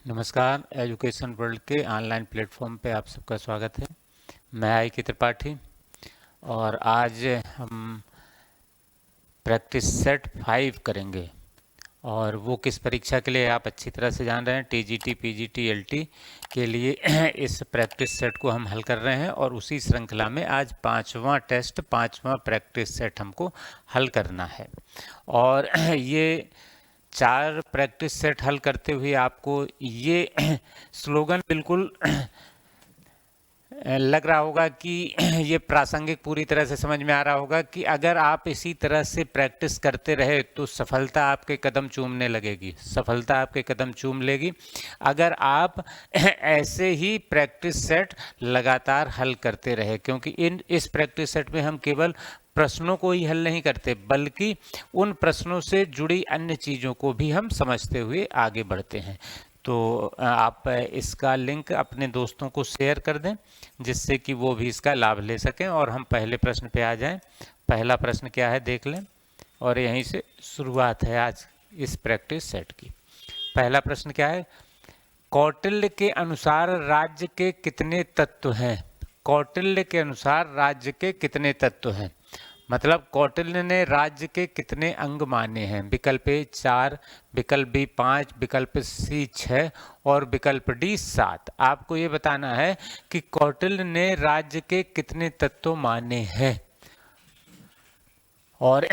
नमस्कार। Education world के online platform पे आप सबका स्वागत है। मैं आई के त्रिपाठी और आज हम प्रैक्टिस सेट 5 करेंगे और वो किस परीक्षा के लिए आप अच्छी तरह से जान रहे हैं। टीजीटी, पीजीटी, एलटी के लिए इस प्रैक्टिस सेट को हम हल कर रहे हैं और उसी श्रृंखला में आज 5वां टेस्ट, 5वां प्रैक्टिस सेट हमको हल करना है। और ये 4 प्रैक्टिस सेट हल करते हुए आपको ये स्लोगन बिल्कुल लग रहा होगा कि ये प्रासंगिक पूरी तरह से समझ में आ रहा होगा कि अगर आप इसी तरह से प्रैक्टिस करते रहे तो सफलता आपके कदम चूमने लगेगी, सफलता आपके कदम चूम लेगी अगर आप ऐसे ही प्रैक्टिस सेट लगातार हल करते रहे। क्योंकि इस प्रैक्टिस सेट में हम केवल प्रश्नों को ही हल नहीं करते बल्कि उन प्रश्नों से जुड़ी अन्य चीज़ों को भी हम समझते हुए आगे बढ़ते हैं। तो आप इसका लिंक अपने दोस्तों को शेयर कर दें जिससे कि वो भी इसका लाभ ले सकें। और हम पहले प्रश्न पे आ जाएं। पहला प्रश्न क्या है देख लें और यहीं से शुरुआत है आज इस प्रैक्टिस सेट की। पहला प्रश्न क्या है? कौटिल्य के अनुसार राज्य के कितने तत्व हैं? कौटिल्य के अनुसार राज्य के कितने तत्व हैं? मतलब कौटिल्य ने राज्य के कितने अंग माने हैं? विकल्प ए 4, विकल्प बी 5, विकल्प सी 6 और विकल्प डी 7। आपको ये बताना है कि कौटिल्य ने राज्य के कितने तत्व माने हैं। और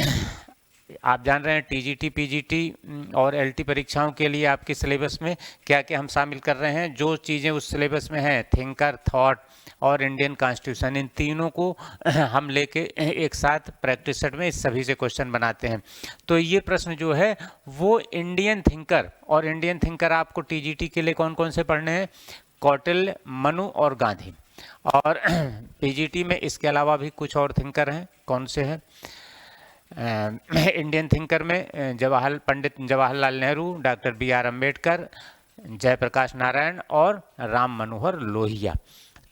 आप जान रहे हैं टीजीटी, पीजीटी और एलटी परीक्षाओं के लिए आपके सिलेबस में क्या क्या हम शामिल कर रहे हैं। जो चीज़ें उस सिलेबस में हैं, थिंकर, थॉट और इंडियन कॉन्स्टिट्यूशन, इन तीनों को हम लेके एक साथ प्रैक्टिस सेट में इस सभी से क्वेश्चन बनाते हैं। तो ये प्रश्न जो है वो इंडियन थिंकर, और इंडियन थिंकर आपको टीजीटी के लिए कौन कौन से पढ़ने हैं? कौटिल्य, मनु और गांधी। और पीजीटी में इसके अलावा भी कुछ और थिंकर हैं। कौन से हैं? इंडियन थिंकर में पंडित जवाहरलाल नेहरू, डॉक्टर बी.आर. अम्बेडकर, जयप्रकाश नारायण और राम मनोहर लोहिया।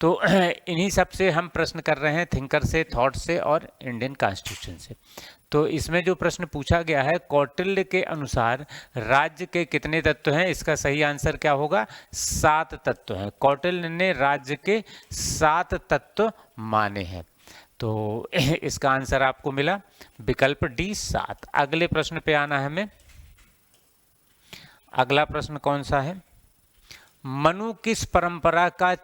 तो इन्हीं सब से हम प्रश्न कर रहे हैं, थिंकर से, थॉट से और इंडियन कॉन्स्टिट्यूशन से। तो इसमें जो प्रश्न पूछा गया है, कौटिल्य के अनुसार राज्य के कितने तत्व हैं, इसका सही आंसर क्या होगा? 7 तत्व हैं। कौटिल्य ने राज्य के 7 तत्व माने हैं। तो इसका आंसर आपको मिला विकल्प डी 7। अगले प्रश्न पे आना है हमें। अगला प्रश्न कौन सा है? मनु किस परंपरा का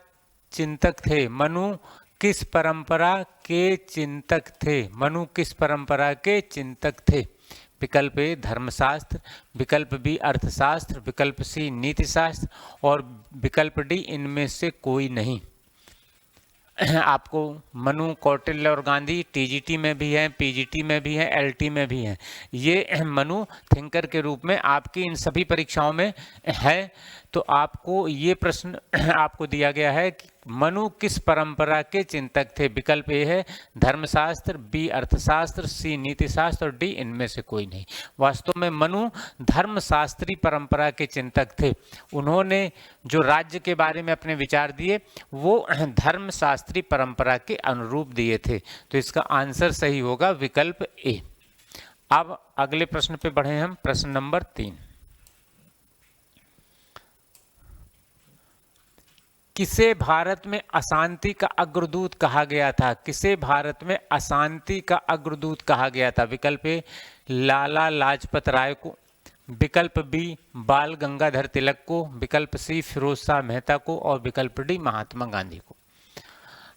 चिंतक थे? मनु किस परंपरा के चिंतक थे? मनु किस परंपरा के चिंतक थे? विकल्प ए धर्मशास्त्र, विकल्प बी अर्थशास्त्र, विकल्प सी नीतिशास्त्र और विकल्प डी इनमें से कोई नहीं। आपको मनु, कौटिल्य और गांधी टीजीटी में भी है, पीजीटी में भी है, एलटी में भी है। ये मनु थिंकर के रूप में आपकी इन सभी परीक्षाओं में है। तो आपको ये प्रश्न आपको दिया गया है कि मनु किस परंपरा के चिंतक थे? विकल्प ए है धर्मशास्त्र, बी अर्थशास्त्र, सी नीतिशास्त्र और डी इनमें से कोई नहीं। वास्तव में मनु धर्मशास्त्री परंपरा के चिंतक थे। उन्होंने जो राज्य के बारे में अपने विचार दिए वो धर्मशास्त्री परंपरा के अनुरूप दिए थे। तो इसका आंसर सही होगा विकल्प ए। अब अगले प्रश्न पे बढ़े हम। प्रश्न नंबर 3। किसे भारत में अशांति का अग्रदूत कहा गया था? किसे भारत में अशांति का अग्रदूत कहा गया था? विकल्प ए लाला लाजपत राय को, विकल्प बी बाल गंगाधर तिलक को, विकल्प सी फिरोज शाह मेहता को और विकल्प डी महात्मा गांधी को।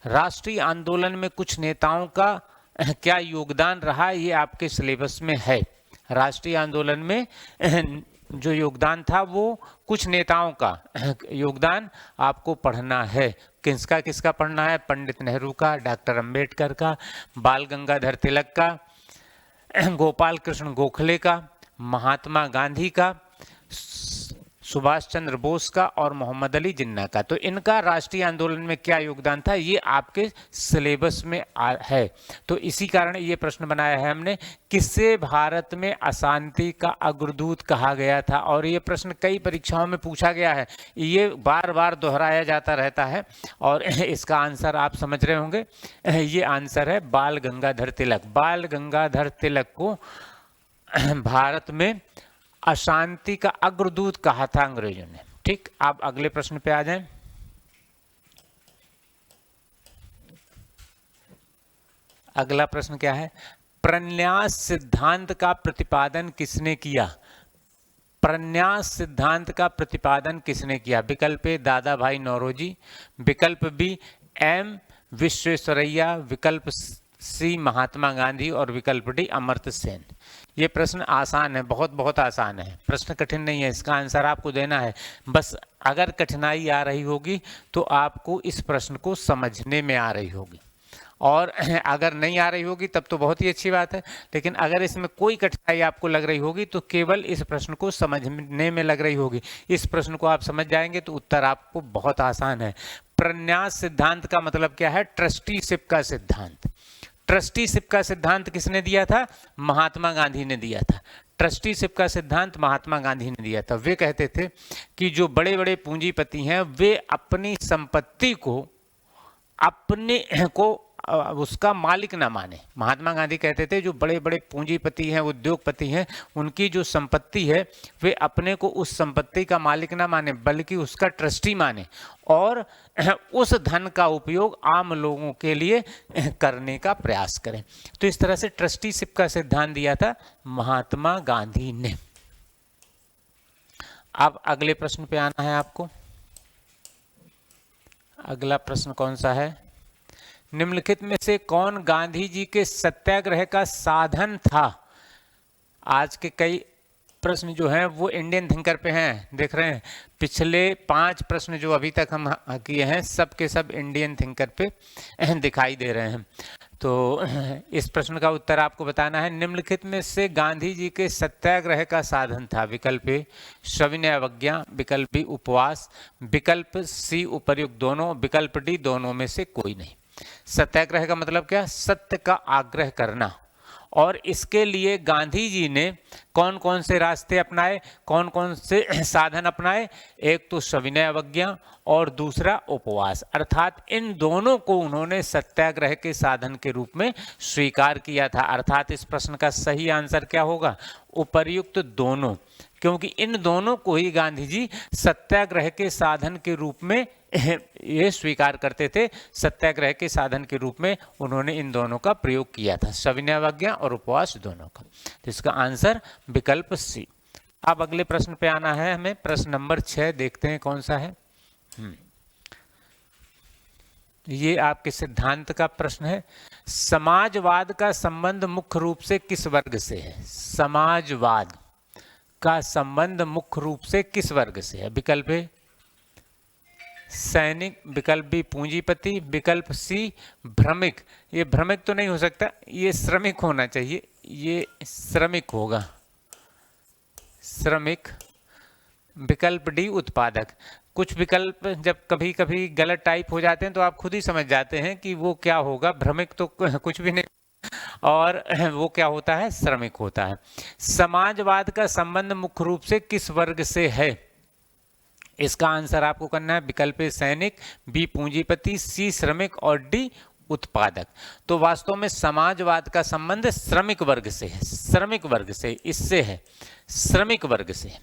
राष्ट्रीय आंदोलन में कुछ नेताओं का क्या योगदान रहा, ये आपके सिलेबस में है। राष्ट्रीय आंदोलन में जो योगदान था वो कुछ नेताओं का योगदान आपको पढ़ना है। किसका किसका पढ़ना है? पंडित नेहरू का, डॉक्टर अंबेडकर का, बाल गंगाधर तिलक का, गोपाल कृष्ण गोखले का, महात्मा गांधी का, सुभाष चंद्र बोस का और मोहम्मद अली जिन्ना का। तो इनका राष्ट्रीय आंदोलन में क्या योगदान था ये आपके सिलेबस में है। तो इसी कारण ये प्रश्न बनाया है हमने, किससे भारत में अशांति का अग्रदूत कहा गया था। और ये प्रश्न कई परीक्षाओं में पूछा गया है, ये बार बार दोहराया जाता रहता है और इसका आंसर आप समझ रहे होंगे। ये आंसर है बाल गंगाधर तिलक। बाल गंगाधर तिलक को भारत में अशांति का अग्रदूत कहा था अंग्रेजों ने। ठीक, आप अगले प्रश्न पे आ जाएं। अगला प्रश्न क्या है? प्रन्यास सिद्धांत का प्रतिपादन किसने किया? प्रन्यास सिद्धांत का प्रतिपादन किसने किया? विकल्प ए दादा भाई नौरोजी, विकल्प बी एम विश्वेश्वरैया, विकल्प सी महात्मा गांधी और विकल्प डी अमर्त्य सेन। ये प्रश्न आसान है, बहुत बहुत आसान है, प्रश्न कठिन नहीं है, इसका आंसर आपको देना है। बस अगर कठिनाई आ रही होगी तो आपको इस प्रश्न को समझने में आ रही होगी, और अगर नहीं आ रही होगी तब तो बहुत ही अच्छी बात है। लेकिन अगर इसमें कोई कठिनाई आपको लग रही होगी तो केवल इस प्रश्न को समझने में लग रही होगी। इस प्रश्न को आप समझ जाएंगे तो उत्तर आपको बहुत आसान है। प्रन्यास सिद्धांत का मतलब क्या है? ट्रस्टीशिप का सिद्धांत। ट्रस्टीशिप का सिद्धांत किसने दिया था? महात्मा गांधी ने दिया था। ट्रस्टीशिप का सिद्धांत महात्मा गांधी ने दिया था। वे कहते थे कि जो बड़े बड़े पूंजीपति हैं वे अपनी संपत्ति को अपने को उसका मालिक ना माने। महात्मा गांधी कहते थे जो बड़े बड़े पूंजीपति हैं, उद्योगपति हैं, उनकी जो संपत्ति है वे अपने को उस संपत्ति का मालिक ना माने बल्कि उसका ट्रस्टी माने और उस धन का उपयोग आम लोगों के लिए करने का प्रयास करें। तो इस तरह से ट्रस्टीशिप का सिद्धांत दिया था महात्मा गांधी ने। अब अगले प्रश्न पे आना है आपको। अगला प्रश्न कौन सा है? निम्नलिखित में से कौन गांधी जी के सत्याग्रह का साधन था? आज के कई प्रश्न जो हैं वो इंडियन थिंकर पे हैं, देख रहे हैं। पिछले 5 प्रश्न जो अभी तक हम किए हैं सब के सब इंडियन थिंकर पे दिखाई दे रहे हैं। तो इस प्रश्न का उत्तर आपको बताना है। निम्नलिखित में से गांधी जी के सत्याग्रह का साधन था? विकल्प ए सविनय अवज्ञा, विकल्प बी उपवास, विकल्प सी उपर्युक्त दोनों, विकल्प डी दोनों में से कोई नहीं। सत्याग्रह का मतलब क्या? सत्य का आग्रह करना। और इसके लिए गांधी जी ने कौन कौन से रास्ते अपनाए, कौन कौन से साधन अपनाए? एक तो सविनय अवज्ञा और दूसरा उपवास, अर्थात इन दोनों को उन्होंने सत्याग्रह के साधन के रूप में स्वीकार किया था। अर्थात इस प्रश्न का सही आंसर क्या होगा? उपर्युक्त दोनों, क्योंकि इन दोनों को ही गांधी जी सत्याग्रह के साधन के रूप में ये स्वीकार करते थे। सत्याग्रह के साधन के रूप में उन्होंने इन दोनों का प्रयोग किया था, सविनय अवज्ञा और उपवास दोनों का। तो इसका आंसर विकल्प सी। अब अगले प्रश्न पे आना है हमें। प्रश्न नंबर 6 देखते हैं कौन सा है। ये आपके सिद्धांत का प्रश्न है। समाजवाद का संबंध मुख्य रूप से किस वर्ग से है? समाजवाद का संबंध मुख्य रूप से किस वर्ग से है? विकल्प ए सैनिक, विकल्प बी पूंजीपति, विकल्प सी भ्रमिक। ये भ्रमिक तो नहीं हो सकता, ये श्रमिक होना चाहिए, ये श्रमिक होगा, श्रमिक। विकल्प डी उत्पादक। कुछ विकल्प जब कभी कभी गलत टाइप हो जाते हैं तो आप खुद ही समझ जाते हैं कि वो क्या होगा। भ्रमिक तो कुछ भी नहीं, और वो क्या होता है? श्रमिक होता है। समाजवाद का संबंध मुख्य रूप से किस वर्ग से है? इसका आंसर आपको करना है विकल्प ए सैनिक, बी पूंजीपति, सी श्रमिक और डी उत्पादक। तो वास्तव में समाजवाद का संबंध श्रमिक वर्ग से है, श्रमिक वर्ग से, इससे है, श्रमिक वर्ग से।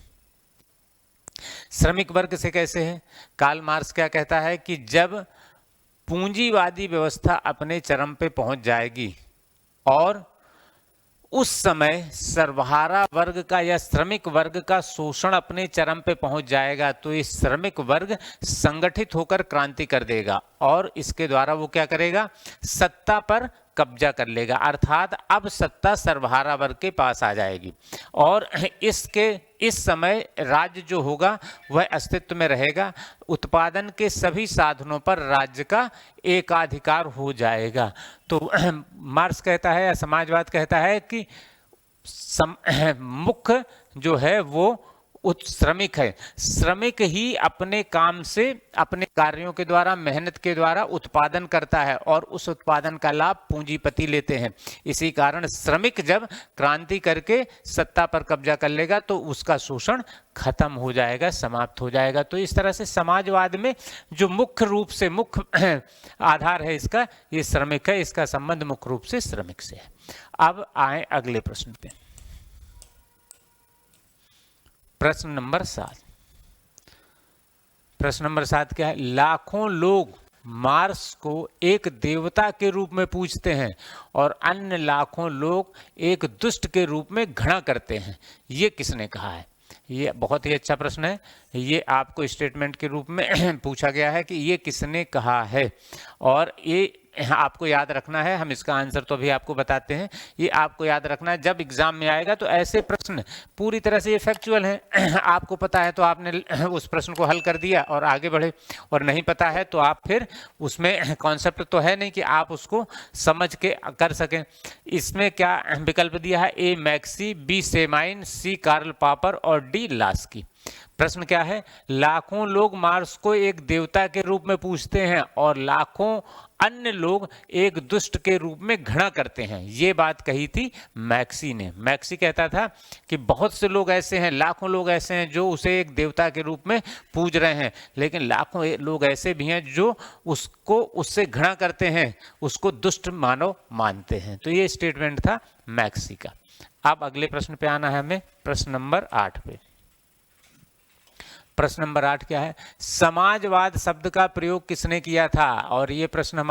श्रमिक वर्ग से कैसे है? कार्ल मार्क्स क्या कहता है कि जब पूंजीवादी व्यवस्था अपने चरम पे पहुंच जाएगी और उस समय सर्वहारा वर्ग का या श्रमिक वर्ग का शोषण अपने चरम पे पहुंच जाएगा तो ये श्रमिक वर्ग संगठित होकर क्रांति कर देगा और इसके द्वारा वो क्या करेगा? सत्ता पर कब्जा कर लेगा। अर्थात अब सत्ता सर्वहारा वर्ग के पास आ जाएगी और इस समय राज्य जो होगा वह अस्तित्व में रहेगा। उत्पादन के सभी साधनों पर राज्य का एकाधिकार हो जाएगा। तो मार्क्स कहता है या समाजवाद कहता है कि मुख्य जो है वो श्रमिक है। श्रमिक ही अपने काम से, अपने कार्यों के द्वारा, मेहनत के द्वारा उत्पादन करता है और उस उत्पादन का लाभ पूंजीपति लेते हैं। इसी कारण श्रमिक जब क्रांति करके सत्ता पर कब्जा कर लेगा तो उसका शोषण खत्म हो जाएगा, समाप्त हो जाएगा। तो इस तरह से समाजवाद में जो मुख्य रूप से मुख्य आधार है इसका, ये श्रमिक है, इसका संबंध मुख्य रूप से श्रमिक से है। अब आए अगले प्रश्न पे। प्रश्न नंबर 7। प्रश्न नंबर 7 क्या है? लाखों लोग मार्स को एक देवता के रूप में पूजते हैं और अन्य लाखों लोग एक दुष्ट के रूप में घृणा करते हैं, ये किसने कहा है? ये बहुत ही अच्छा प्रश्न है। ये आपको स्टेटमेंट के रूप में पूछा गया है कि ये किसने कहा है, और ये आपको याद रखना है। हम इसका आंसर तो अभी आपको बताते हैं। ये आपको याद रखना है, जब एग्जाम में आएगा तो ऐसे प्रश्न पूरी तरह से ये फैक्चुअल हैं। आपको पता है तो आपने उस प्रश्न को हल कर दिया और आगे बढ़े, और नहीं पता है तो आप फिर उसमें कॉन्सेप्ट तो है नहीं कि आप उसको समझ के कर सकें। इसमें क्या विकल्प दिया है? ए मैक्सी, बी सेमाइन, सी कार्ल पापर और डी लास्की। प्रश्न क्या है? लाखों लोग मार्स को एक देवता के रूप में पूजते हैं और लाखों अन्य लोग एक दुष्ट के रूप में घृणा करते हैं, ये बात कही थी मैक्सी ने। मैक्सी कहता था कि बहुत से लोग ऐसे हैं, लाखों लोग ऐसे हैं जो उसे एक देवता के रूप में पूज रहे हैं, लेकिन लाखों लोग ऐसे भी हैं जो उससे घृणा करते हैं, उसको दुष्ट मानव मानते हैं। तो ये स्टेटमेंट था मैक्सी का। अब अगले प्रश्न पे आना है हमें, प्रश्न नंबर 8 पे। प्रश्न नंबर 8 क्या है? समाजवाद शब्द का प्रयोग किसने किया था? और ये प्रश्न हम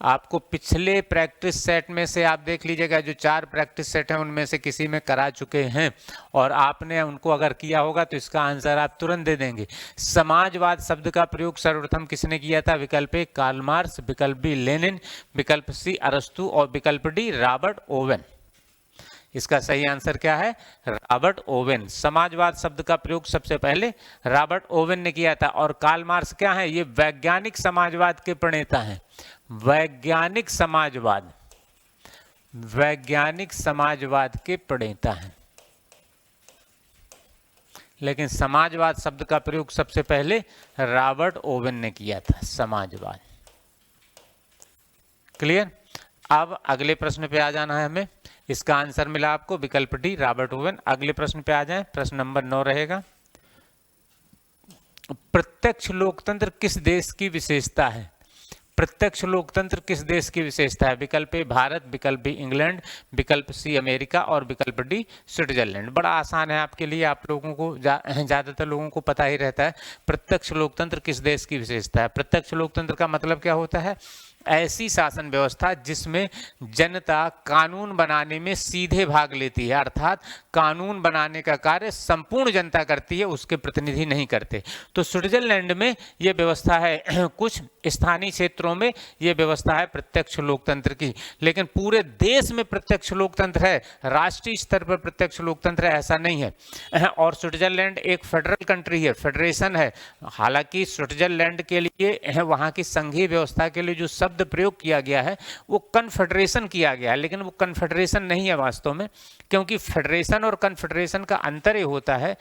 आपको पिछले प्रैक्टिस सेट में से आप देख लीजिएगा, जो 4 प्रैक्टिस सेट हैं उनमें से किसी में करा चुके हैं, और आपने उनको अगर किया होगा तो इसका आंसर आप तुरंत दे देंगे। समाजवाद शब्द का प्रयोग सर्वप्रथम किसने किया था? विकल्प ए कार्ल मार्क्स, विकल्प बी लेनिन, विकल्प सी अरस्तु और विकल्प डी रॉबर्ट ओवेन। इसका सही आंसर क्या है? Robert Owen. समाजवाद शब्द का प्रयोग सबसे पहले रॉबर्ट ओवेन ने किया था। और कार्ल मार्क्स क्या है? ये वैज्ञानिक समाजवाद के प्रणेता हैं। वैज्ञानिक समाजवाद के प्रणेता हैं, लेकिन समाजवाद शब्द का प्रयोग सबसे पहले रॉबर्ट ओवेन ने किया था। समाजवाद क्लियर? अब अगले प्रश्न पे आ जाना है हमें। इसका आंसर मिला आपको विकल्प डी रॉबर्ट ओवेन। अगले प्रश्न पे आ जाएं, प्रश्न नंबर 9 रहेगा। प्रत्यक्ष लोकतंत्र किस देश की विशेषता है? प्रत्यक्ष लोकतंत्र किस देश की विशेषता है? विकल्प ए भारत, विकल्प बी इंग्लैंड, विकल्प सी अमेरिका और विकल्प डी स्विट्जरलैंड। बड़ा आसान है आपके लिए, आप लोगों को ज्यादातर लोगों को पता ही रहता है प्रत्यक्ष लोकतंत्र किस देश की विशेषता है। प्रत्यक्ष लोकतंत्र का मतलब क्या होता है? ऐसी शासन व्यवस्था जिसमें जनता कानून बनाने में सीधे भाग लेती है, अर्थात कानून बनाने का कार्य संपूर्ण जनता करती है, उसके प्रतिनिधि नहीं करते। तो स्विट्जरलैंड में यह व्यवस्था है, कुछ स्थानीय क्षेत्रों में यह व्यवस्था है प्रत्यक्ष लोकतंत्र की, लेकिन पूरे देश में प्रत्यक्ष लोकतंत्र है, राष्ट्रीय स्तर पर प्रत्यक्ष लोकतंत्र है, ऐसा नहीं है। और स्विट्जरलैंड एक फेडरल कंट्री है, फेडरेशन है। हालांकि स्विट्जरलैंड के लिए वहां की संघीय व्यवस्था के लिए जो शब्द प्रयोग किया गया है वो कन्फेडरेशन किया गया है, लेकिन वो कन्फेडरेशन नहीं है वास्तव में, क्योंकि फेडरेशन और कन्फेडरेशन का अंतर ये होता है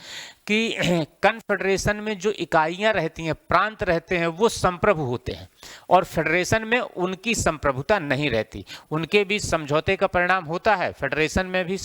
कि कन्फेडरेशन में जो इकाइयां रहती हैं, प्रांत रहते हैं, वो संप्रभु होते हैं, और फेडरेशन में उनकी संप्रभुता नहीं रहती, उनके बीच समझौते का परिणाम होता है। फेडरेशन में भी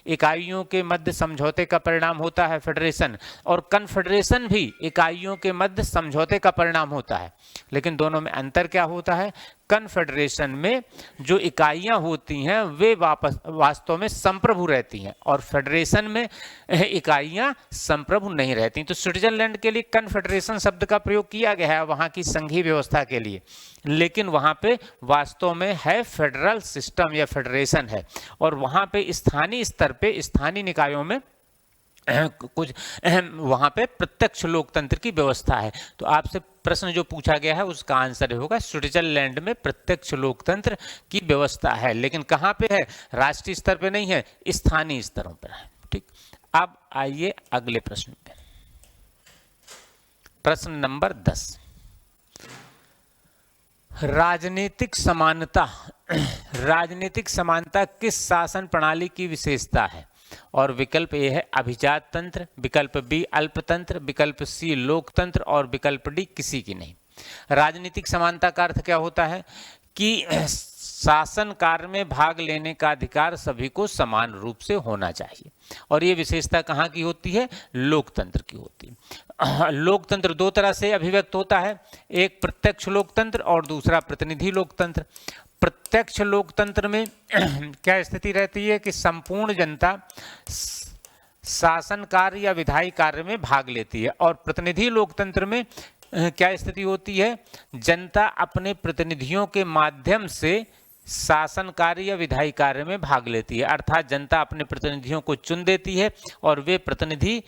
इकाइयों के मध्य समझौते का परिणाम होता है फेडरेशन, और कन्फेडरेशन भी इकाइयों के मध्य समझौते का परिणाम होता है, लेकिन दोनों में अंतर क्या होता है? कन्फेडरेशन में जो इकाइयां होती हैं वे वास्तव में संप्रभु रहती हैं, और फेडरेशन में इकाइयां संप्रभु नहीं रहती। तो स्विट्जरलैंड के लिए कन्फेडरेशन शब्द का प्रयोग किया गया है वहां की संघीय व्यवस्था के लिए, लेकिन वहां पे वास्तव में है फेडरल सिस्टम या फेडरेशन है, और वहां पे स्थानीय स्तर पे स्थानीय निकायों में कुछ वहां पे प्रत्यक्ष लोकतंत्र की व्यवस्था है। तो आपसे प्रश्न जो पूछा गया है उसका आंसर होगा स्विट्जरलैंड में प्रत्यक्ष लोकतंत्र की व्यवस्था है, लेकिन कहां पे है? राष्ट्रीय स्तर पे नहीं है, स्थानीय स्तरों पर है। ठीक, अब आइए अगले प्रश्न पे, प्रश्न नंबर 10। राजनीतिक समानता किस शासन प्रणाली की विशेषता है? और विकल्प ए है अभिजात तंत्र, विकल्प बी अल्पतंत्र, विकल्प सी लोकतंत्र और विकल्प डी किसी की नहीं। राजनीतिक समानता का अर्थ क्या होता है? कि शासन कार्य में भाग लेने का अधिकार सभी को समान रूप से होना चाहिए, और ये विशेषता कहाँ की होती है? लोकतंत्र की होती है। लोकतंत्र दो तरह से अभिव्यक्त होता है, एक प्रत्यक्ष लोकतंत्र और दूसरा प्रतिनिधि लोकतंत्र। प्रत्यक्ष लोकतंत्र में क्या स्थिति रहती है कि संपूर्ण जनता शासन कार्य या विधायी कार्य में भाग लेती है। और प्रतिनिधि लोकतंत्र में क्या स्थिति होती है? जनता अपने प्रतिनिधियों के माध्यम से शासन कार्य या विधायी कार्य में भाग लेती है, अर्थात जनता अपने प्रतिनिधियों को चुन देती है और वे प्रतिनिधि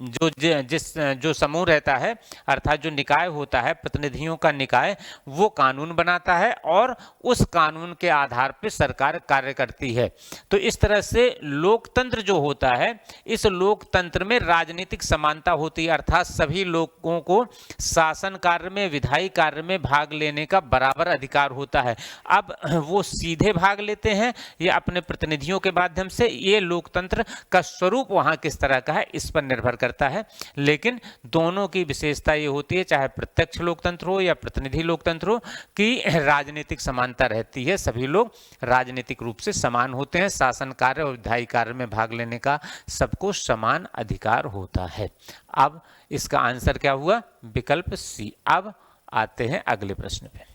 जो समूह रहता है, अर्थात जो निकाय होता है, प्रतिनिधियों का निकाय, वो कानून बनाता है और उस कानून के आधार पर सरकार कार्य करती है। तो इस तरह से लोकतंत्र जो होता है, इस लोकतंत्र में राजनीतिक समानता होती है, अर्थात सभी लोगों को शासन कार्य में, विधायी कार्य में भाग लेने का बराबर अधिकार होता है। अब वो सीधे भाग लेते हैं या अपने प्रतिनिधियों के माध्यम से, ये लोकतंत्र का स्वरूप वहां किस तरह का है इस पर निर्भर करता है। लेकिन दोनों की विशेषता ये होती है, चाहे प्रत्यक्ष लोकतंत्र हो या प्रतिनिधि लोकतंत्र हो, कि राजनीतिक समानता रहती है, सभी लोग राजनीतिक रूप से समान होते हैं, शासन कार्य और विधायी कार्य में भाग लेने का सबको समान अधिकार होता है। अब इसका आंसर क्या हुआ? विकल्प सी। अब आते हैं अगले प्रश्न पे।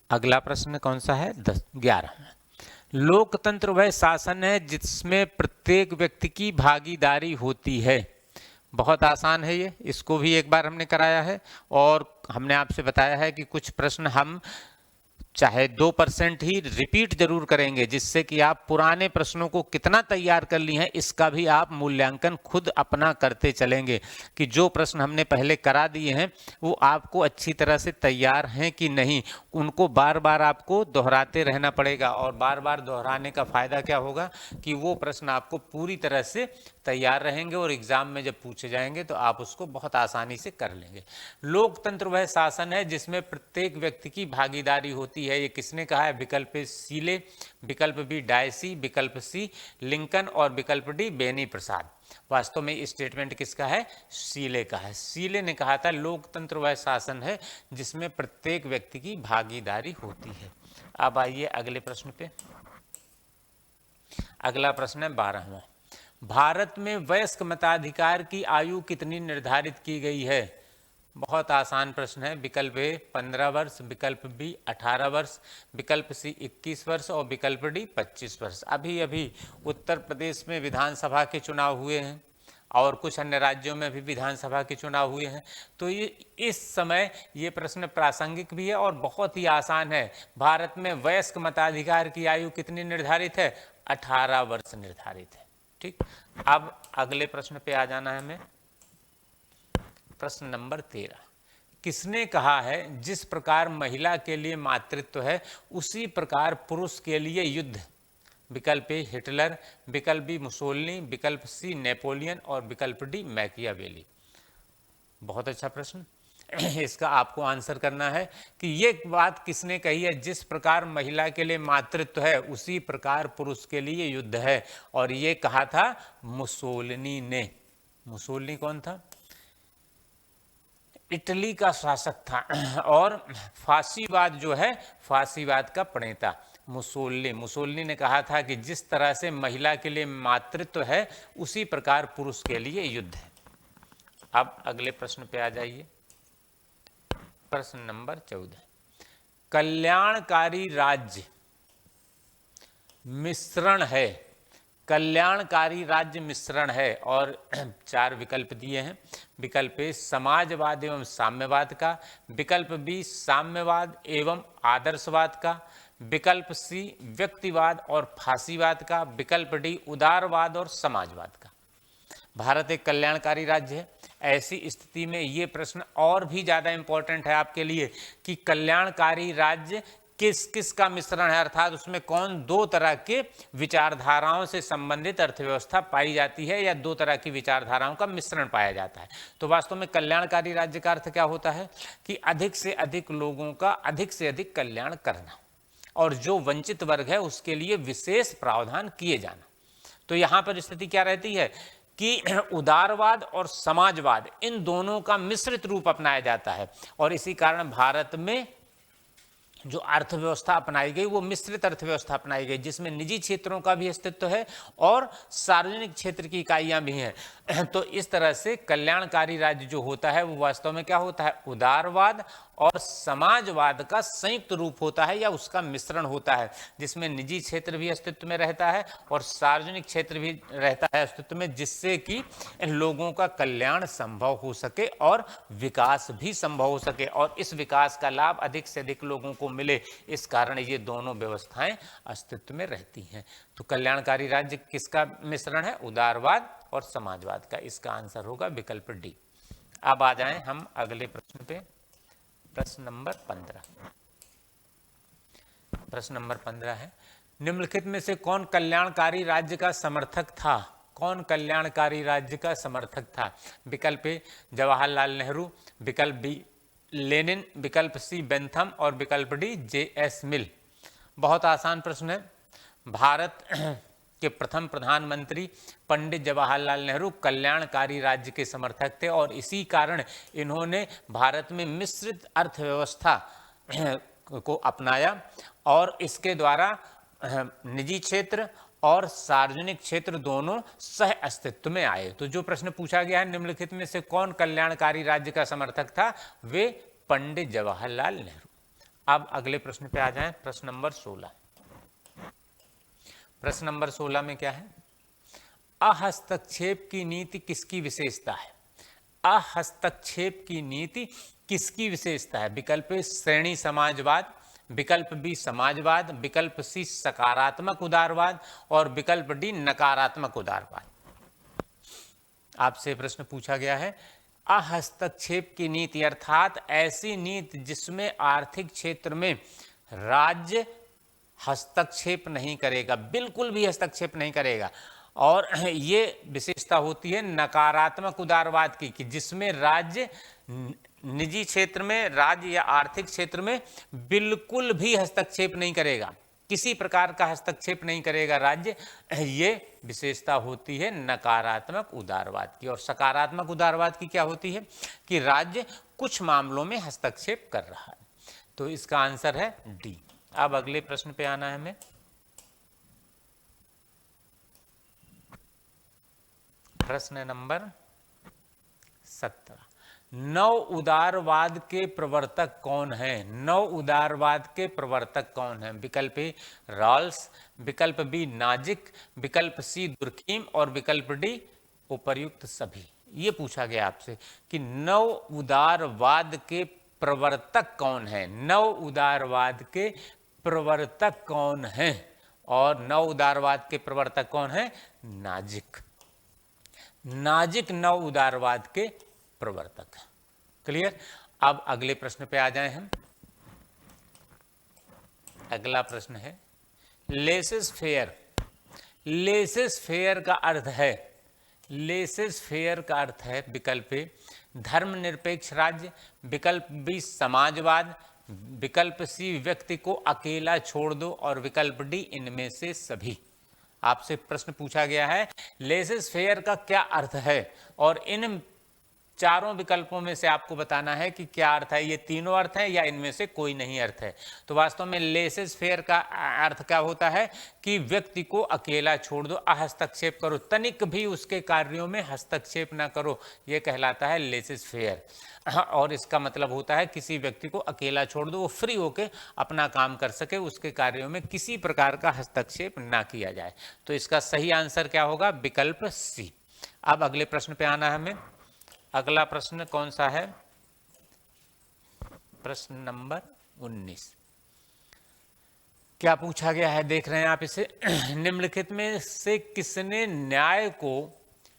अगला प्रश्न कौन सा है? 11। लोकतंत्र वह शासन है जिसमें प्रत्येक व्यक्ति की भागीदारी होती है। बहुत आसान है ये, इसको भी एक बार हमने कराया है और हमने आपसे बताया है कि कुछ प्रश्न हम चाहे 2% ही रिपीट जरूर करेंगे, जिससे कि आप पुराने प्रश्नों को कितना तैयार कर लिए हैं इसका भी आप मूल्यांकन खुद अपना करते चलेंगे कि जो प्रश्न हमने पहले करा दिए हैं वो आपको अच्छी तरह से तैयार हैं कि नहीं। उनको बार बार आपको दोहराते रहना पड़ेगा और बार बार दोहराने का फायदा क्या होगा कि वो प्रश्न आपको पूरी तरह से तैयार रहेंगे और एग्जाम में जब पूछे जाएंगे तो आप उसको बहुत आसानी से कर लेंगे। लोकतंत्र वह शासन है जिसमें प्रत्येक व्यक्ति की भागीदारी होती है। ये किसने कहा है? विकल्प ए सीले, विकल्प बी डायसी, विकल्प सी लिंकन और विकल्प डी बेनी प्रसाद। वास्तव में स्टेटमेंट किसका है? सीले का है। सीले ने कहा था लोकतंत्र वह शासन है जिसमें प्रत्येक व्यक्ति की भागीदारी होती है। अब आइए अगले प्रश्न पे। अगला प्रश्न है 12वां। भारत में वयस्क मताधिकार की आयु कितनी निर्धारित की गई है? बहुत आसान प्रश्न है। विकल्प ए 15 वर्ष, विकल्प बी 18 वर्ष, विकल्प सी 21 वर्ष और विकल्प डी 25 वर्ष। अभी अभी उत्तर प्रदेश में विधानसभा के चुनाव हुए हैं और कुछ अन्य राज्यों में भी विधानसभा के चुनाव हुए हैं, तो ये इस समय ये प्रश्न प्रासंगिक भी है और बहुत ही आसान है। भारत में वयस्क मताधिकार की आयु कितनी निर्धारित है? 18 वर्ष निर्धारित है। ठीक, अब अगले प्रश्न पे आ जाना है हमें। प्रश्न नंबर 13। किसने कहा है जिस प्रकार महिला के लिए मातृत्व है उसी प्रकार पुरुष के लिए युद्ध? विकल्प ए हिटलर, विकल्प बी मुसोलिनी, विकल्प सी नेपोलियन और विकल्प डी मैकियावेली। बहुत अच्छा प्रश्न। इसका आपको आंसर करना है कि ये बात किसने कही है, जिस प्रकार महिला के लिए मातृत्व है उसी प्रकार पुरुष के लिए युद्ध है, और ये कहा था मुसोलिनी ने। मुसोलिनी कौन था? इटली का शासक था और फांसीवाद जो है, फांसीवाद का प्रणेता मुसोलिनी ने कहा था कि जिस तरह से महिला के लिए मातृत्व है उसी प्रकार पुरुष के लिए युद्ध है। अब अगले प्रश्न पे आ जाइए। प्रश्न नंबर 14। कल्याणकारी राज्य मिश्रण है। कल्याणकारी राज्य मिश्रण है और 4 विकल्प दिए हैं। विकल्प ए समाजवाद एवं साम्यवाद का, विकल्प बी साम्यवाद एवं आदर्शवाद का, विकल्प सी व्यक्तिवाद और फांसीवाद का, विकल्प डी उदारवाद और समाजवाद का। भारत एक कल्याणकारी राज्य है। ऐसी स्थिति में ये प्रश्न और भी ज़्यादा इंपॉर्टेंट है आपके लिए कि कल्याणकारी राज्य किस किस का मिश्रण है, अर्थात उसमें कौन 2 तरह के विचारधाराओं से संबंधित अर्थव्यवस्था पाई जाती है या 2 तरह की विचारधाराओं का मिश्रण पाया जाता है। तो वास्तव में कल्याणकारी राज्य का अर्थ क्या होता है कि अधिक से अधिक लोगों का अधिक से अधिक कल्याण करना और जो वंचित वर्ग है उसके लिए विशेष प्रावधान किए जाना। तो यहाँ पर स्थिति क्या रहती है कि उदारवाद और समाजवाद इन दोनों का मिश्रित रूप अपनाया जाता है और इसी कारण भारत में जो अर्थव्यवस्था अपनाई गई वो मिश्रित अर्थव्यवस्था अपनाई गई, जिसमें निजी क्षेत्रों का भी अस्तित्व है और सार्वजनिक क्षेत्र की इकाइयां भी हैं। तो इस तरह से कल्याणकारी राज्य जो होता है वो वास्तव में क्या होता है? उदारवाद और समाजवाद का संयुक्त रूप होता है या उसका मिश्रण होता है, जिसमें निजी क्षेत्र भी अस्तित्व में रहता है और सार्वजनिक क्षेत्र भी रहता है अस्तित्व में, जिससे कि लोगों का कल्याण संभव हो सके और विकास भी संभव हो सके और इस विकास का लाभ अधिक से अधिक लोगों को मिले। इस कारण ये दोनों व्यवस्थाएं अस्तित्व में रहती हैं। तो कल्याणकारी राज्य किसका मिश्रण है? उदारवाद और समाजवाद का। इसका आंसर होगा विकल्प डी। अब आ जाएं हम अगले प्रश्न पे, प्रश्न नंबर 15। प्रश्न नंबर 15 है, निम्नलिखित में से कौन कल्याणकारी राज्य का समर्थक था? कौन कल्याणकारी राज्य का समर्थक था? विकल्प ए जवाहरलाल नेहरू, विकल्प बी लेनिन, विकल्प सी बेंथम और विकल्प डी जे.एस. मिल। बहुत आसान प्रश्न है। भारत के प्रथम प्रधानमंत्री पंडित जवाहरलाल नेहरू कल्याणकारी राज्य के समर्थक थे और इसी कारण इन्होंने भारत में मिश्रित अर्थव्यवस्था को अपनाया और इसके द्वारा निजी क्षेत्र और सार्वजनिक क्षेत्र दोनों सह अस्तित्व में आए। तो जो प्रश्न पूछा गया है, निम्नलिखित में से कौन कल्याणकारी राज्य का समर्थक था? वे पंडित जवाहरलाल नेहरू। अब अगले प्रश्न पे आ जाएं, प्रश्न नंबर 16। प्रश्न नंबर 16 में क्या है? अहस्तक्षेप की नीति किसकी विशेषता है? अहस्तक्षेप की नीति किसकी विशेषता है? विकल्प ए श्रेणी समाजवाद, विकल्प बी समाजवाद, विकल्प सी सकारात्मक उदारवाद और विकल्प डी नकारात्मक उदारवाद। आपसे प्रश्न पूछा गया है, अहस्तक्षेप की नीति अर्थात ऐसी नीति जिसमें आर्थिक क्षेत्र में राज्य हस्तक्षेप नहीं करेगा, बिल्कुल भी हस्तक्षेप नहीं करेगा। और ये विशेषता होती है नकारात्मक उदारवाद की, कि जिसमें राज्य निजी क्षेत्र में, राज्य या आर्थिक क्षेत्र में बिल्कुल भी हस्तक्षेप नहीं करेगा, किसी प्रकार का हस्तक्षेप नहीं करेगा राज्य। ये विशेषता होती है नकारात्मक उदारवाद की। और सकारात्मक उदारवाद की क्या होती है? कि राज्य कुछ मामलों में हस्तक्षेप कर रहा है। तो इसका आंसर है डी। अब अगले प्रश्न पे आना है हमें। प्रश्न नंबर 17। नव उदारवाद के प्रवर्तक कौन हैं? नव उदारवाद के प्रवर्तक कौन हैं? विकल्प ए रॉल्स, विकल्प बी नाजिक, विकल्प सी दुर्खीम और विकल्प डी उपर्युक्त सभी। ये पूछा गया आपसे कि नव उदारवाद के प्रवर्तक कौन हैं? नव उदारवाद के प्रवर्तक कौन हैं? और नव उदारवाद के प्रवर्तक कौन हैं? नाजिक। नाजिक नव उदारवाद के प्रवर्तक। क्लियर? अब अगले प्रश्न पे आ जाएं हम। अगला प्रश्न है लेसेस फेयर। लेसेस फेयर का अर्थ है, लेसेस फेयर का अर्थ है विकल्प ए धर्मनिरपेक्ष राज्य, विकल्प बी समाजवाद, विकल्प सी व्यक्ति को अकेला छोड़ दो और विकल्प डी इनमें से सभी। आपसे प्रश्न पूछा गया है लेसेस फेयर का क्या अर्थ है और इन चारों विकल्पों में से आपको बताना है कि क्या अर्थ है। ये तीनों अर्थ है या इनमें से कोई नहीं अर्थ है। तो वास्तव में लेसेस फेयर का अर्थ क्या होता है कि व्यक्ति को अकेला छोड़ दो, अहस्तक्षेप करो, तनिक भी उसके कार्यों में हस्तक्षेप ना करो, ये कहलाता है लेसेस फेयर। और इसका मतलब होता है किसी व्यक्ति को अकेला छोड़ दो, वो फ्री होकर अपना काम कर सके, उसके कार्यों में किसी प्रकार का हस्तक्षेप ना किया जाए। तो इसका सही आंसर क्या होगा? विकल्प सी। अब अगले प्रश्न पे आना है हमें। अगला प्रश्न कौन सा है? प्रश्न नंबर 19। क्या पूछा गया है देख रहे हैं आप इसे। निम्नलिखित में से किसने न्याय को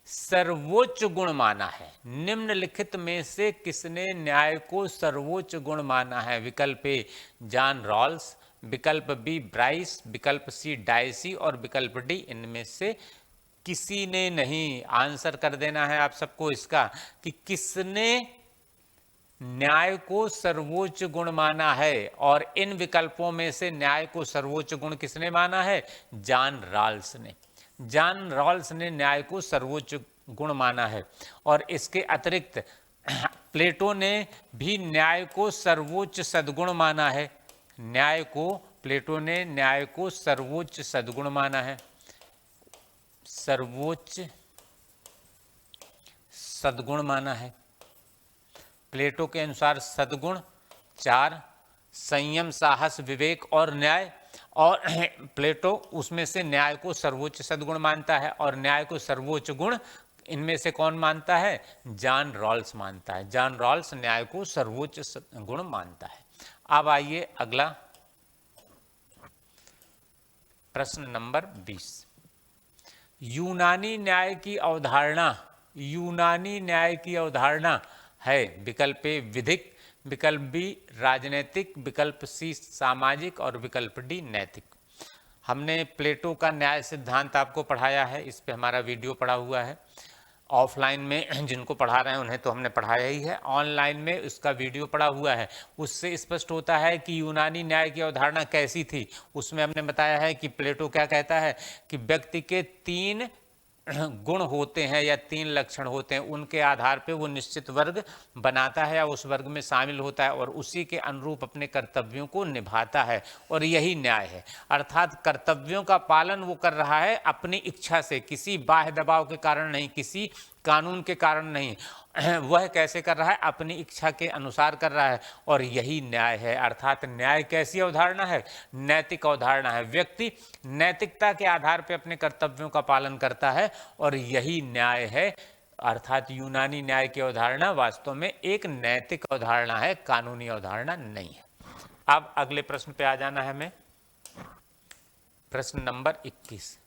सर्वोच्च गुण माना है? निम्नलिखित में से किसने न्याय को सर्वोच्च गुण माना है? विकल्प ए जॉन रॉल्स, विकल्प बी ब्राइस, विकल्प सी डायसी और विकल्प डी इनमें से किसी ने नहीं। आंसर कर देना है आप सबको इसका कि किसने न्याय को सर्वोच्च गुण माना है। और इन विकल्पों में से न्याय को सर्वोच्च गुण किसने माना है? जॉन रॉल्स ने। जॉन रॉल्स ने न्याय को सर्वोच्च गुण माना है। और इसके अतिरिक्त प्लेटो ने भी न्याय को सर्वोच्च सद्गुण माना है। न्याय को, प्लेटो ने न्याय को सर्वोच्च सद्गुण माना है, सर्वोच्च सद्गुण माना है। प्लेटो के अनुसार सद्गुण 4 संयम, साहस, विवेक और न्याय। और प्लेटो उसमें से न्याय को सर्वोच्च सद्गुण मानता है, और न्याय को सर्वोच्च गुण इनमें से कौन मानता है? जॉन रॉल्स मानता है। जॉन रॉल्स न्याय को सर्वोच्च गुण मानता है। अब आइए अगला प्रश्न नंबर 20। यूनानी न्याय की अवधारणा, यूनानी न्याय की अवधारणा है विकल्प ए विधिक, विकल्प बी राजनीतिक, विकल्प सी सामाजिक और विकल्प डी नैतिक। हमने प्लेटो का न्याय सिद्धांत आपको पढ़ाया है, इस पे हमारा वीडियो पड़ा हुआ है। ऑफलाइन में जिनको पढ़ा रहे हैं उन्हें तो हमने पढ़ाया ही है, ऑनलाइन में उसका वीडियो पड़ा हुआ है। उससे स्पष्ट होता है कि यूनानी न्याय की अवधारणा कैसी थी। उसमें हमने बताया है कि प्लेटो क्या कहता है कि व्यक्ति के 3 गुण होते हैं या 3 लक्षण होते हैं, उनके आधार पे वो निश्चित वर्ग बनाता है या उस वर्ग में शामिल होता है और उसी के अनुरूप अपने कर्तव्यों को निभाता है, और यही न्याय है। अर्थात कर्तव्यों का पालन वो कर रहा है अपनी इच्छा से, किसी बाह्य दबाव के कारण नहीं, किसी कानून के कारण नहीं। वह कैसे कर रहा है? अपनी इच्छा के अनुसार कर रहा है, और यही न्याय है। अर्थात न्याय कैसी अवधारणा है? नैतिक अवधारणा है। व्यक्ति नैतिकता के आधार पर अपने कर्तव्यों का पालन करता है, और यही न्याय है। अर्थात यूनानी न्याय की अवधारणा वास्तव में एक नैतिक अवधारणा है, कानूनी अवधारणा नहीं है। अब अगले प्रश्न पे आ जाना है हमें। प्रश्न नंबर 21।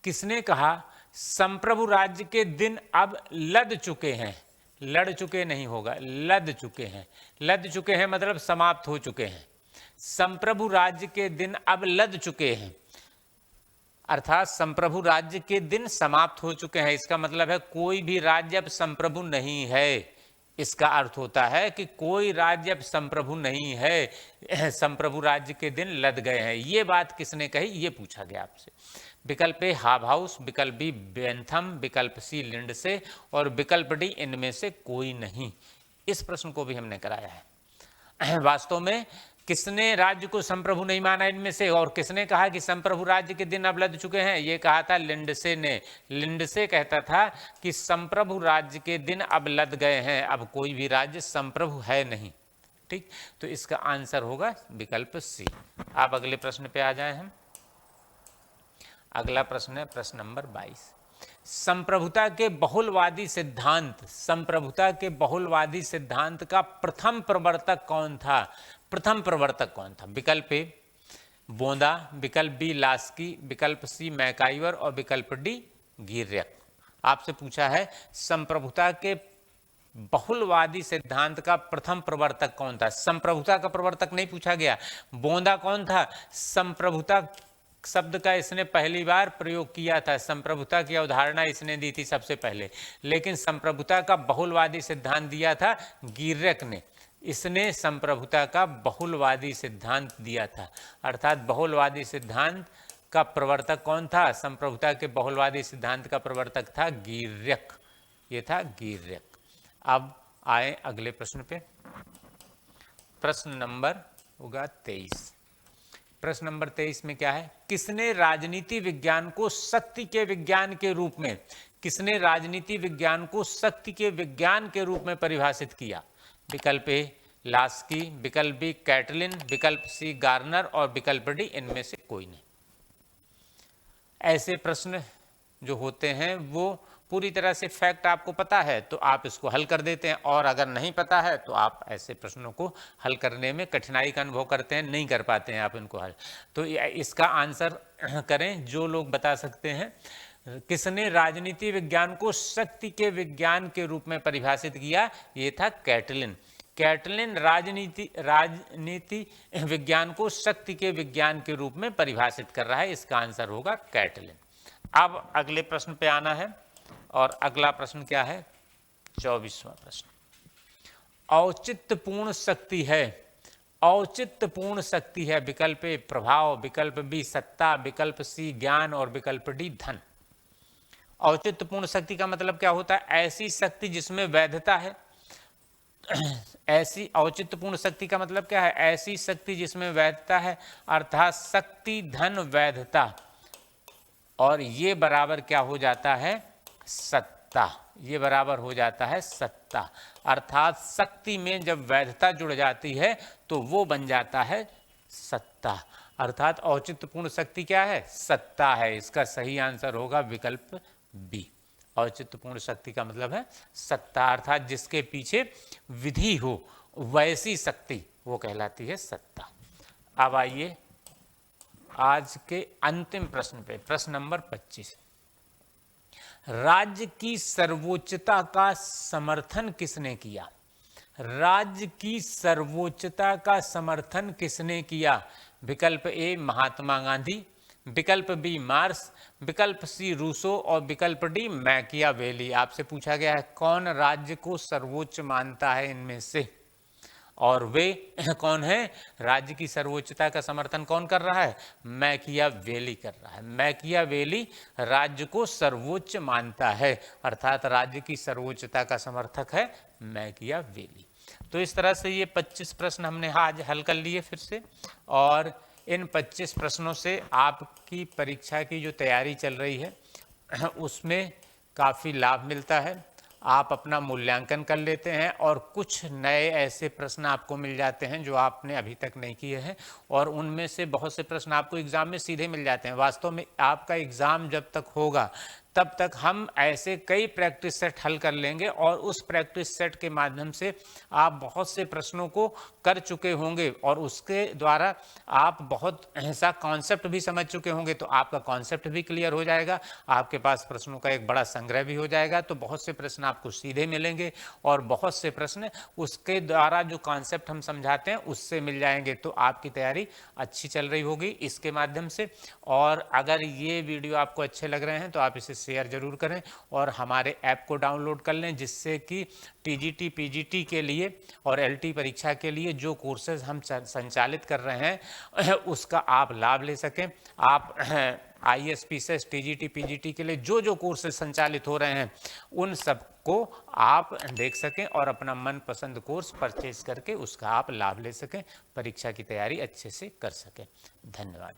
किसने कहा संप्रभु राज्य के दिन अब लद चुके हैं? लड़ चुके नहीं होगा, लद चुके हैं। लद चुके हैं मतलब समाप्त हो चुके हैं। संप्रभु राज्य के दिन अब लद चुके हैं, अर्थात संप्रभु राज्य के दिन समाप्त हो चुके हैं। इसका मतलब है कोई भी राज्य अब संप्रभु नहीं है। इसका अर्थ होता है कि कोई राज्य अब संप्रभु नहीं है, संप्रभु राज्य के दिन लद गए हैं। ये बात किसने कही? ये पूछा गया आपसे। विकल्प ए हाबहाउस, विकल्प बी बेंथम, विकल्प सी लिंडसे और विकल्प डी इनमें से कोई नहीं। इस प्रश्न को भी हमने कराया है। वास्तव में किसने राज्य को संप्रभु नहीं माना इनमें से, और किसने कहा कि संप्रभु राज्य के दिन अब लद चुके हैं? ये कहा था लिंडसे ने। लिंडसे कहता था कि संप्रभु राज्य के दिन अब लद गए हैं, अब कोई भी राज्य संप्रभु है नहीं। ठीक, तो इसका आंसर होगा विकल्प सी। आप अगले प्रश्न पे आ जाए हम। अगला प्रश्न है प्रश्न नंबर 22। संप्रभुता के बहुलवादी सिद्धांत, संप्रभुता के बहुलवादी सिद्धांत का प्रथम प्रवर्तक कौन था? प्रथम प्रवर्तक कौन था? विकल्प ए बोंदा, विकल्प बी लास्की, विकल्प सी मैकाइवर और विकल्प डी गिर्यक। आपसे पूछा है संप्रभुता के बहुलवादी सिद्धांत का प्रथम प्रवर्तक कौन था। संप्रभुता का प्रवर्तक नहीं पूछा गया। बोंदा कौन था? संप्रभुता शब्द का इसने पहली बार प्रयोग किया था, संप्रभुता की अवधारणा इसने दी थी सबसे पहले। लेकिन संप्रभुता का बहुलवादी सिद्धांत दिया था गिर्यक ने। इसने संप्रभुता का बहुलवादी सिद्धांत दिया था। अर्थात बहुलवादी सिद्धांत का प्रवर्तक कौन था? संप्रभुता के बहुलवादी सिद्धांत का प्रवर्तक था गिर्यक। ये था गिर्यक। अब आए अगले प्रश्न पे। प्रश्न नंबर होगा 23। प्रश्न नंबर 23 में क्या है? किसने राजनीति विज्ञान को शक्ति के विज्ञान के रूप में, किसने राजनीति विज्ञान को शक्ति के विज्ञान के रूप में परिभाषित किया? विकल्प ए लास्की, विकल्प बी कैटलिन, विकल्प सी गार्नर और विकल्प डी इनमें से कोई नहीं। ऐसे प्रश्न जो होते हैं वो पूरी तरह से फैक्ट आपको पता है तो आप इसको हल कर देते हैं, और अगर नहीं पता है तो आप ऐसे प्रश्नों को हल करने में कठिनाई का अनुभव करते हैं, नहीं कर पाते हैं आप इनको हल। तो इसका आंसर करें जो लोग बता सकते हैं। किसने राजनीति विज्ञान को शक्ति के विज्ञान के रूप में परिभाषित किया? ये था कैटलिन। कैटलिन राजनीति विज्ञान को शक्ति के विज्ञान के रूप में परिभाषित कर रहा है। इसका आंसर होगा कैटलिन। अब अगले प्रश्न पे आना है, और अगला प्रश्न क्या है? 24वां प्रश्न। औचित्यपूर्ण शक्ति है, औचित्यपूर्ण शक्ति है। विकल्प ए प्रभाव, विकल्प बी सत्ता, विकल्प सी ज्ञान और विकल्प डी धन। औचित्यपूर्ण शक्ति का मतलब क्या होता है? ऐसी शक्ति जिसमें वैधता है। ऐसी औचित्यपूर्ण शक्ति का मतलब क्या है? ऐसी शक्ति जिसमें वैधता है, अर्थात शक्ति धन वैधता, और ये बराबर क्या हो जाता है? सत्ता। ये बराबर हो जाता है सत्ता। अर्थात शक्ति में जब वैधता जुड़ जाती है तो वो बन जाता है सत्ता। अर्थात औचित्यपूर्ण शक्ति क्या है? सत्ता है। इसका सही आंसर होगा विकल्प बी। औचित्यपूर्ण शक्ति का मतलब है सत्ता, अर्थात जिसके पीछे विधि हो वैसी शक्ति, वो कहलाती है सत्ता। अब आइए आज के अंतिम प्रश्न पे, प्रश्न नंबर 25। राज्य की सर्वोच्चता का समर्थन किसने किया? राज्य की सर्वोच्चता का समर्थन किसने किया? विकल्प ए महात्मा गांधी, विकल्प बी मार्क्स, विकल्प सी रूसो और विकल्प डी मैकियावेली। आपसे पूछा गया है कौन राज्य को सर्वोच्च मानता है इनमें से, और वे कौन है? राज्य की सर्वोच्चता का समर्थन कौन कर रहा है? मैकियावेली कर रहा है। मैकियावेली राज्य को सर्वोच्च मानता है, अर्थात राज्य की सर्वोच्चता का समर्थक है मैकियावेली। तो इस तरह से ये 25 प्रश्न हमने आज हल कर लिए फिर से, और इन 25 प्रश्नों से आपकी परीक्षा की जो तैयारी चल रही है उसमें काफ़ी लाभ मिलता है। आप अपना मूल्यांकन कर लेते हैं और कुछ नए ऐसे प्रश्न आपको मिल जाते हैं जो आपने अभी तक नहीं किए हैं, और उनमें से बहुत से प्रश्न आपको एग्ज़ाम में सीधे मिल जाते हैं। वास्तव में आपका एग्ज़ाम जब तक होगा तब तक हम ऐसे कई प्रैक्टिस सेट हल कर लेंगे, और उस प्रैक्टिस सेट के माध्यम से आप बहुत से प्रश्नों को कर चुके होंगे और उसके द्वारा आप बहुत ऐसा कॉन्सेप्ट भी समझ चुके होंगे, तो आपका कॉन्सेप्ट भी क्लियर हो जाएगा, आपके पास प्रश्नों का एक बड़ा संग्रह भी हो जाएगा। तो बहुत से प्रश्न आपको सीधे मिलेंगे और बहुत से प्रश्न उसके द्वारा जो कॉन्सेप्ट हम समझाते हैं उससे मिल जाएंगे। तो आपकी तैयारी अच्छी चल रही होगी इसके माध्यम से। और अगर ये वीडियो आपको अच्छे लग रहे हैं तो आप इसे शेयर जरूर करें और हमारे ऐप को डाउनलोड कर लें, जिससे कि टीजीटी पीजीटी के लिए और एलटी परीक्षा के लिए जो कोर्सेज हम संचालित कर रहे हैं उसका आप लाभ ले सकें। आप ISPSS टीजीटी पीजीटी के लिए जो जो कोर्सेज संचालित हो रहे हैं उन सब को आप देख सकें और अपना मनपसंद कोर्स परचेज करके उसका आप लाभ ले सकें, परीक्षा की तैयारी अच्छे से कर सकें। धन्यवाद।